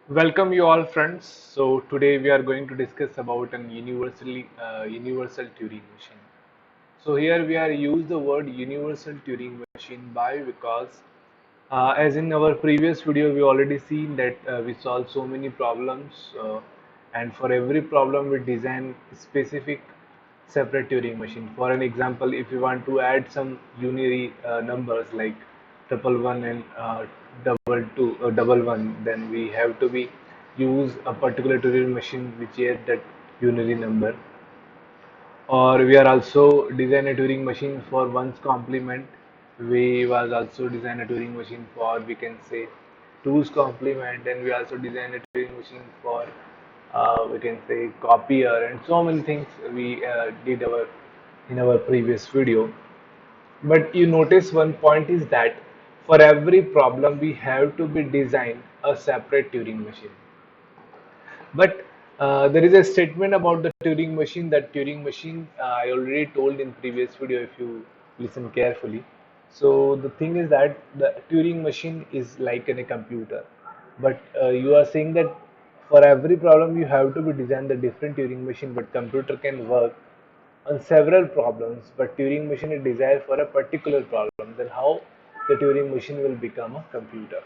Welcome you all friends. So today we are going to discuss about an universal Turing machine. So here we are use the word universal Turing machine by because as in our previous video we already seen that we solve so many problems and for every problem we design specific separate Turing machine. For an example, if you want to add some unary numbers like triple one and double one, then we have to be use a particular Turing machine which has that unary number. Or we are also design a Turing machine for one's complement. We was also design a Turing machine for we can say two's complement, and we also design a Turing machine for we can say copier and so many things we did our in our previous video. But you notice one point is that for every problem we have to be design a separate Turing machine. But there is a statement about the Turing machine that Turing machine I already told in previous video if you listen carefully. So the thing is that the Turing machine is like in a computer, but you are saying that for every problem you have to be design the different Turing machine, but computer can work on several problems, but Turing machine is designed for a particular problem. Then how the Turing machine will become a computer?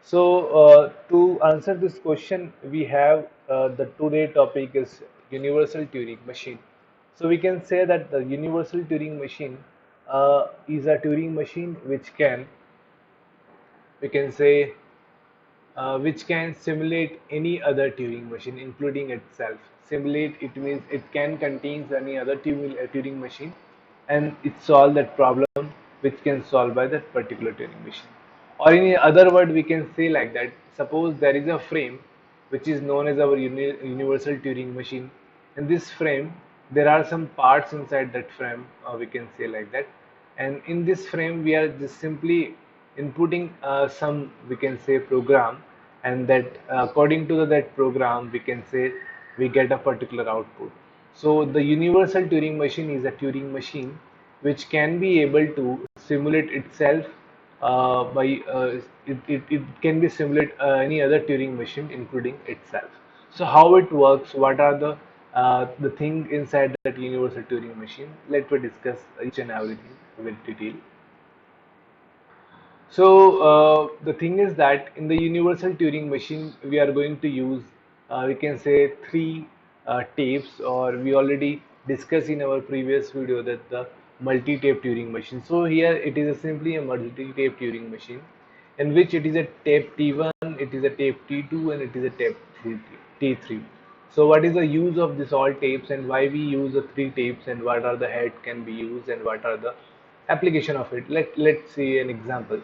So, to answer this question, we have the today topic is universal Turing machine. So we can say that the universal Turing machine is a Turing machine which can, we can say, which can simulate any other Turing machine, including itself. Simulate it means it can contains any other Turing machine, and it solve that problem which can solve by that particular Turing machine. Or in other word, we can say like that. Suppose there is a frame which is known as our universal Turing machine. In this frame, there are some parts inside that frame. We can say like that, and in this frame, we are just simply inputting some we can say program, and that according to that program we can say we get a particular output. So the universal Turing machine is a Turing machine which can be able to simulate itself by it can be simulate any other Turing machine including itself. So how it works, what are the thing inside that universal Turing machine? Let me discuss each and everything with detail. So the thing is that in the universal Turing machine, we are going to use, we can say three tapes, or we already discussed in our previous video that the multi-tape Turing machine. So here it is simply a multi-tape Turing machine, in which it is a tape T1, it is a tape T2, and it is a tape T3. So what is the use of this all tapes, and why we use the three tapes, and what are the head can be used, and what are the application of it? Let's see an example.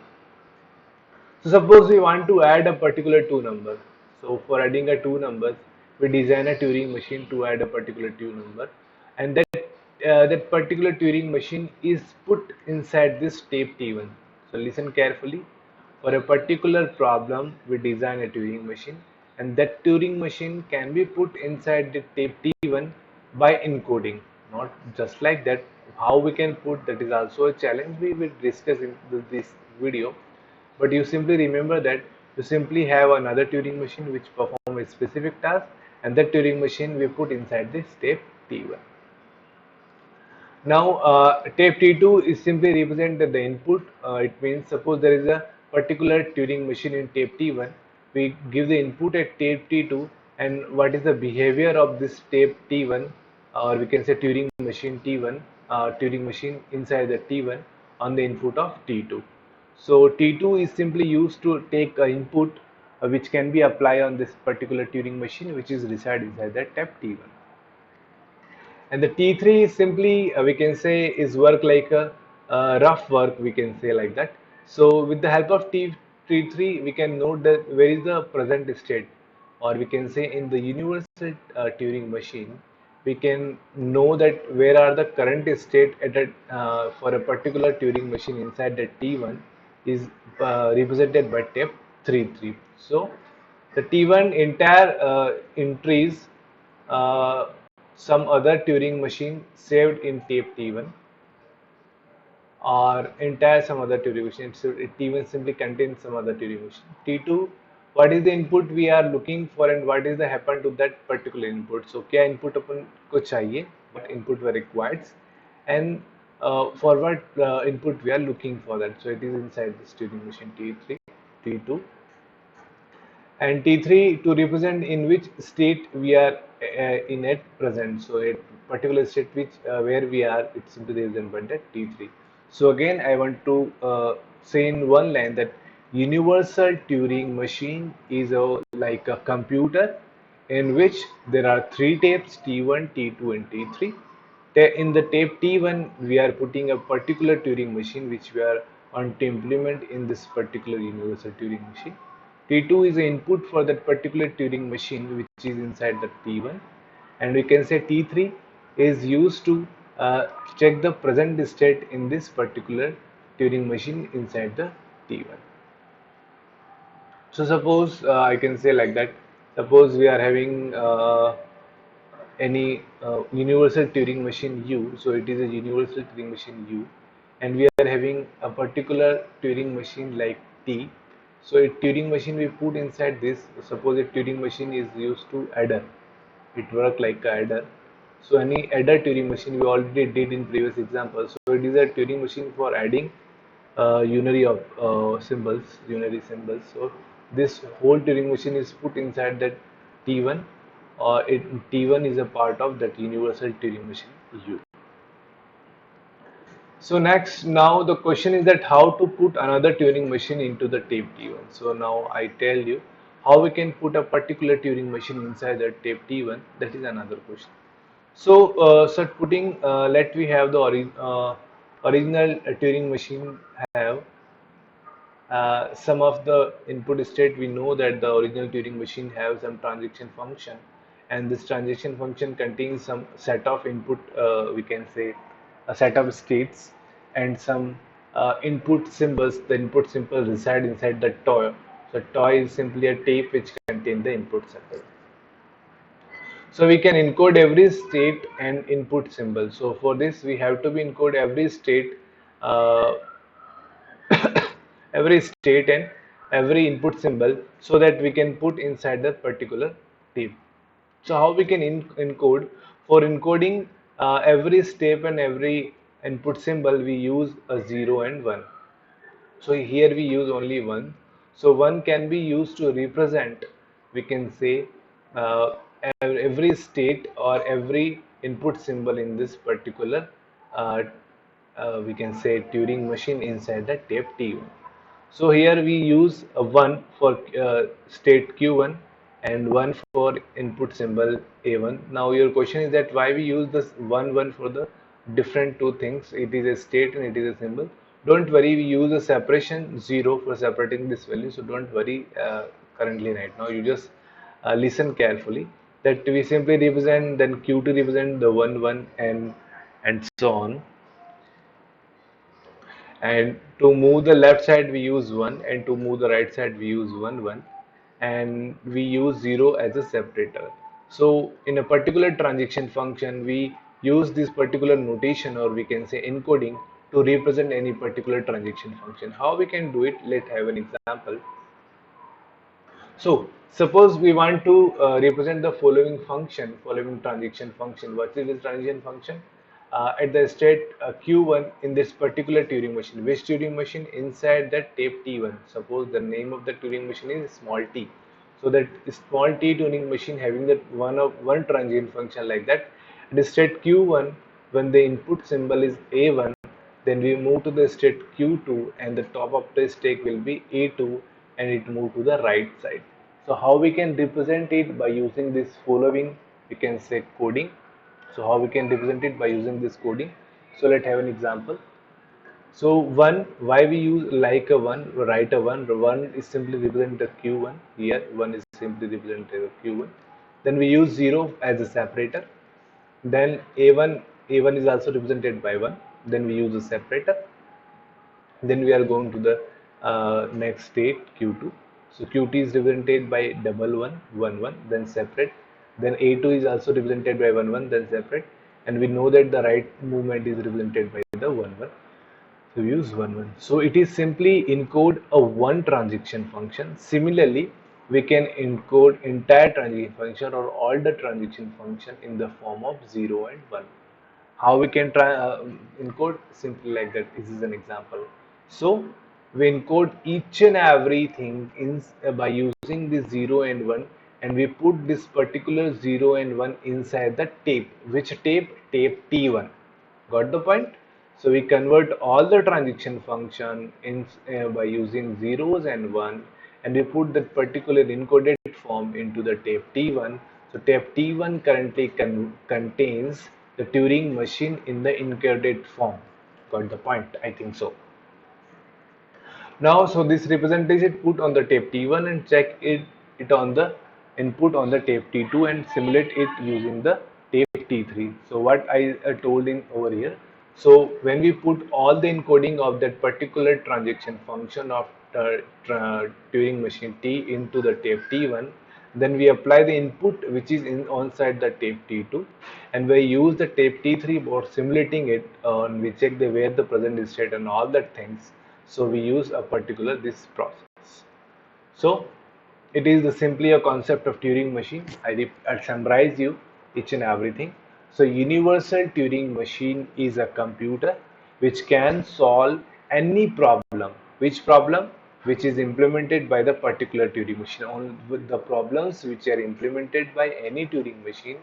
So suppose we want to add a particular two number. So for adding a two numbers, we design a Turing machine to add a particular two number, and that particular Turing machine is put inside this tape T1. So listen carefully. For a particular problem, we design a Turing machine, and that Turing machine can be put inside the tape T1 by encoding. Not just like that. How we can put that is also a challenge we will discuss in this video, but you simply remember that you simply have another Turing machine which perform a specific task, and that Turing machine we put inside this tape T1. Now tape T2 is simply represented the input. It means suppose there is a particular Turing machine in tape T1, we give the input at tape T2, and what is the behavior of this tape T1, or we can say Turing machine T1, Turing machine inside the T1 on the input of T2. So T2 is simply used to take an input which can be applied on this particular Turing machine which is reside inside that tape T1. And the T3 is simply we can say is work like a rough work, we can say like that. So with the help of T3 we can note that where is the present state, or we can say in the universal Turing machine we can know that where are the current state at a, for a particular Turing machine inside the T1 is represented by tape 33. So the T1 entire entries uh, some other Turing machine saved in tape T1, or entire some other Turing machine. So T1 simply contains some other Turing machine. T2, what is the input we are looking for and what is the happen to that particular input. So क्या input अपन को चाहिए, what input were required, and for what input we are looking for that. So it is inside this Turing machine T3, T2, and T3 to represent in which state we are in at present. So a particular state which where we are, it's simply represented by that T3. So again, I want to say in one line that universal Turing machine is like a computer in which there are three tapes T1, T2, and T3. In the tape T1, we are putting a particular Turing machine which we are on to implement in this particular universal Turing machine. T2 is the input for that particular Turing machine which is inside the T1, and we can say T3 is used to check the present state in this particular Turing machine inside the T1. So suppose I can say like that, suppose we are having any universal Turing machine U, so it is a universal Turing machine U, and we are having a particular Turing machine like T. So a Turing machine we put inside this, suppose a Turing machine is used to adder, it work like a adder. So any adder Turing machine we already did in previous examples. So it is a Turing machine for adding unary of unary symbols. So this whole Turing machine is put inside that T1, or T1 is a part of that universal Turing machine U. So next, now the question is that how to put another Turing machine into the tape T1. So now I tell you how we can put a particular Turing machine inside the tape T1. That is another question. So, putting, let we have the original Turing machine have some of the input state. We know that the original Turing machine have some transaction function, and this transaction function contains some set of input, we can say a set of states, and some input symbols. The input symbol reside inside the toy. So toy is simply a tape which contains the input symbol. So we can encode every state and input symbol. So for this we have to be encode every state, uh, every state and every input symbol, so that we can put inside the particular tape. So how we can encode? For encoding every step and every input symbol, we use a 0 and 1. So here we use only 1. So 1 can be used to represent, we can say, uh, every state or every input symbol in this particular, uh, we can say, Turing machine inside the tape T1. So here we use a 1 for state Q1 and 1 for input symbol A1. Now your question is that why we use this 1 for the different two things. It is a state and it is a symbol. Don't worry, we use a separation 0 for separating this value. So don't worry currently right now. You just listen carefully, that we simply represent, then Q2 represent the 1 and so on. And to move the left side we use 1, and to move the right side we use 1, and we use 0 as a separator. So in a particular transaction function we use this particular notation, or we can say encoding, to represent any particular transaction function. How we can do it? Let's have an example. So suppose we want to represent the following function, following transaction function. What is this transaction function? At the state Q1 in this particular Turing machine. Which Turing machine? Inside that tape T1. Suppose the name of the Turing machine is small t. So that small t Turing machine having that one transient function like that. At the state Q1, when the input symbol is A1, then we move to the state Q2, and the top of the stack will be A2, and it move to the right side. So how we can represent it? By using this following, we can say coding. So how we can represent it? By using this coding. So let's have an example. So 1, why we use like a 1, write a 1. 1 is simply represent a Q1. Here 1 is simply represented a Q1. Then we use 0 as a separator. Then A1 is also represented by 1. Then we use a separator. Then we are going to the next state Q2. So Q2 is represented by 1111, then separate. Then A2 is also represented by 11, then separate. And we know that the right movement is represented by the 11. So we use 11. So it is simply encode a one transaction function. Similarly, we can encode entire transaction function or all the transaction function in the form of 0 and 1. How we can try encode? Simply like that. This is an example. So we encode each and everything in by using the 0 and 1, and we put this particular 0 and 1 inside the tape. Which tape? Tape T1. Got the point? So we convert all the transaction function in by using zeros and one, and we put that particular encoded form into the tape T1. So tape T1 currently contains the Turing machine in the encoded form. Got the point? I think so. Now, so this representation put on the tape T1 and check it on the input on the tape T2 and simulate it using the tape T3. So what I told in over here. So when we put all the encoding of that particular transaction function of Turing machine T into the tape T1, then we apply the input which is in onside the tape T2, and we use the tape T3 for simulating it. And we check the where the present state and all that things. So we use a particular this process. So it is simply a concept of Turing machine. I'll summarize you each and everything. So universal Turing machine is a computer which can solve any problem. Which problem? Which is implemented by the particular Turing machine. All with the problems which are implemented by any Turing machine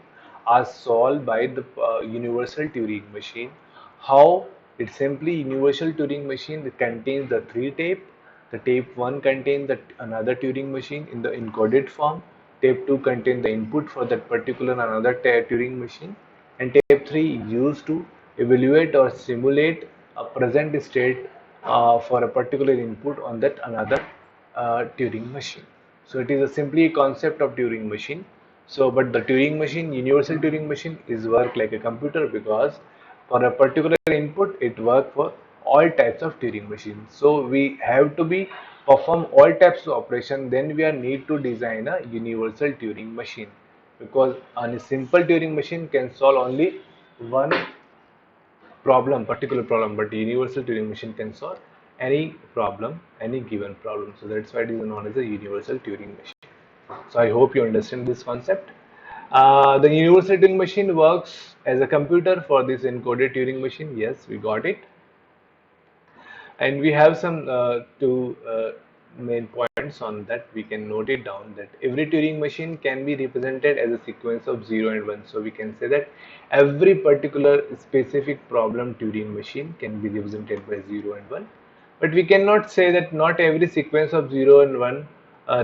are solved by the universal Turing machine. How? It's simply universal Turing machine that contains the three tape. The tape 1 contains another Turing machine in the encoded form. Tape 2 contains the input for that particular another Turing machine. And tape 3 is used to evaluate or simulate a present state for a particular input on that another Turing machine. So it is simply a concept of Turing machine. So, but the Turing machine, universal Turing machine, is work like a computer because for a particular input, it work for all types of Turing machines. So we have to be perform all types of operation. Then we are need to design a universal Turing machine because on a simple Turing machine can solve only one particular problem, but universal Turing machine can solve any problem, any given problem. So that's why it is known as a universal Turing machine. So I hope you understand this concept. The universal Turing machine works as a computer for this encoded Turing machine. Yes, we got it. And we have some two main points on that. We can note it down that every Turing machine can be represented as a sequence of 0 and 1. So we can say that every particular specific problem Turing machine can be represented by 0 and 1. But we cannot say that not every sequence of 0 and 1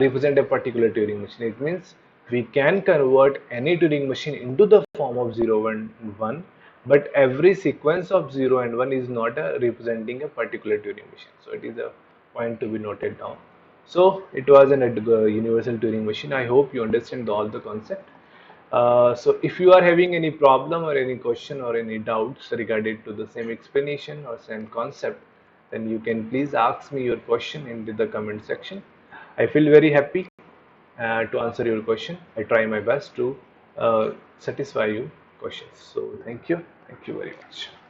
represent a particular Turing machine. It means we can convert any Turing machine into the form of 0 and 1, but every sequence of 0 and 1 is not representing a particular Turing machine. So it is a point to be noted down. So it was an universal Turing machine. I hope you understand all the concept. So if you are having any problem or any question or any doubts regarding to the same explanation or same concept, then you can please ask me your question in the comment section. I feel very happy to answer your question. I try my best to satisfy your questions. So thank you very much.